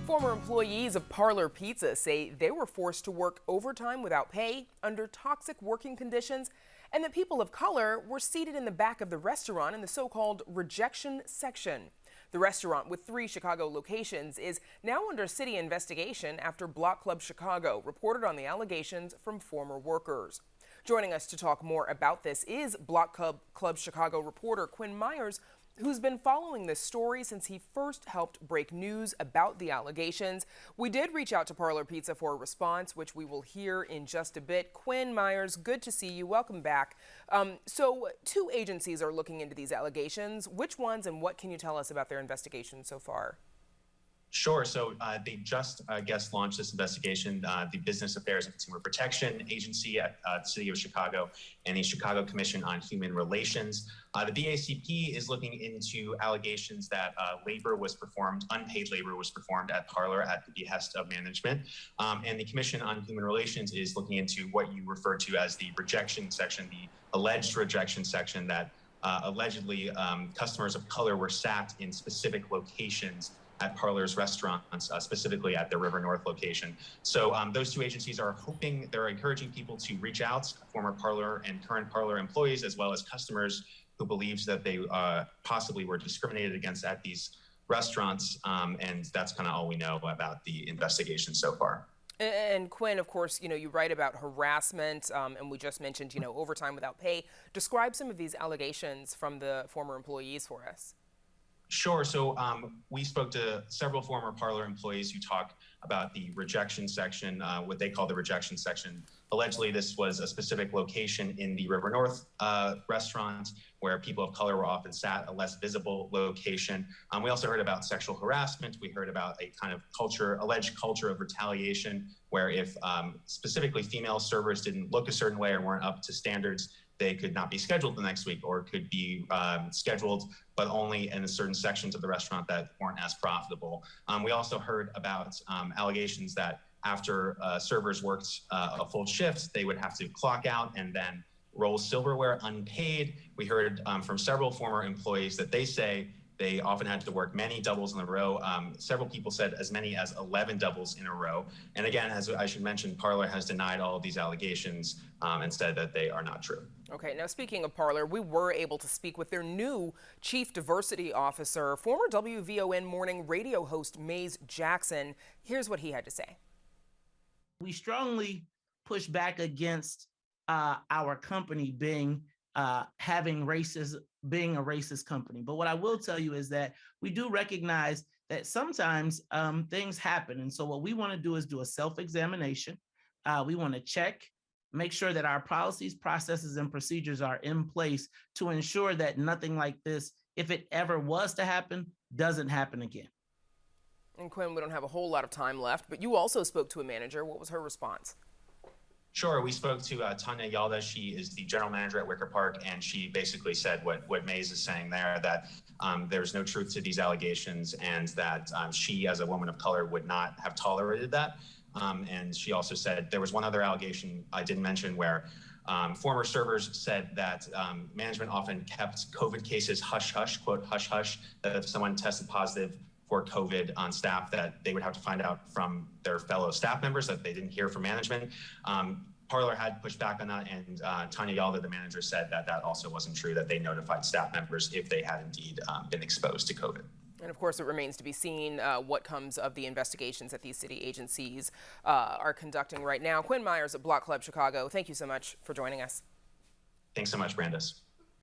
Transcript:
Former employees of Parlor Pizza say they were forced to work overtime without pay under toxic working conditions, and that people of color were seated in the back of the restaurant in the so-called rejection section. The restaurant, with 3 Chicago locations, is now under city investigation after Block Club Chicago reported on the allegations from former workers. Joining us to talk more about this is Block Club Chicago reporter Quinn Myers, who's been following this story since he first helped break news about the allegations. We did reach out to Parlor Pizza for a response, which we will hear in just a bit. Quinn Myers, good to see you. Welcome back. So 2 agencies are looking into these allegations. Which ones, and what can you tell us about their investigation so far? Sure. So they just, launched this investigation. The Business Affairs and Consumer Protection Agency at the City of Chicago and the Chicago Commission on Human Relations. The BACP is looking into allegations that unpaid labor was performed at Parlor at the behest of management. And the Commission on Human Relations is looking into what you refer to as the rejection section, the alleged rejection section that allegedly customers of color were sat in specific locations at Parlor's restaurants, specifically at the River North location. So those 2 agencies are encouraging people to reach out, former Parlor and current Parlor employees, as well as customers who believes that they possibly were discriminated against at these restaurants. And that's kind of all we know about the investigation so far. And Quinn, of course, you write about harassment, and we just mentioned, overtime without pay. Describe some of these allegations from the former employees for us. Sure. So we spoke to several former Parlor employees who talk about the rejection section, what they call the rejection section. Allegedly, this was a specific location in the River North restaurant where people of color were often sat, a less visible location. We also heard about sexual harassment. We heard about a kind of alleged culture of retaliation, where if specifically female servers didn't look a certain way or weren't up to standards, they could not be scheduled the next week, or could be scheduled, but only in certain sections of the restaurant that weren't as profitable. We also heard about allegations that after servers worked a full shift, they would have to clock out and then roll silverware unpaid. We heard from several former employees that they say they often had to work many doubles in a row. Several people said as many as 11 doubles in a row. And again, as I should mention, Parlor has denied all of these allegations and said that they are not true. Okay, now speaking of Parlor, we were able to speak with their new Chief Diversity Officer, former WVON morning radio host Mays Jackson. Here's what he had to say. We strongly push back against our company being a racist company. But what I will tell you is that we do recognize that sometimes things happen. And so what we want to do is do a self-examination. We want to check, make sure that our policies, processes, and procedures are in place to ensure that nothing like this, if it ever was to happen, doesn't happen again. And Quinn, we don't have a whole lot of time left, but you also spoke to a manager. What was her response? Sure. We spoke to Tanya Yalda. She is the general manager at Wicker Park, and she basically said what Mays is saying there, that there's no truth to these allegations, and that she, as a woman of color, would not have tolerated that. And she also said there was one other allegation I didn't mention where former servers said that management often kept COVID cases hush-hush, quote, hush-hush, that if someone tested positive for COVID on staff, that they would have to find out from their fellow staff members, that they didn't hear from management. Parlor had pushed back on that, and Tanya Yalda, the manager, said that that also wasn't true, that they notified staff members if they had indeed been exposed to COVID. And of course, it remains to be seen what comes of the investigations that these city agencies are conducting right now. Quinn Myers at Block Club Chicago, thank you so much for joining us. Thanks so much, Brandis.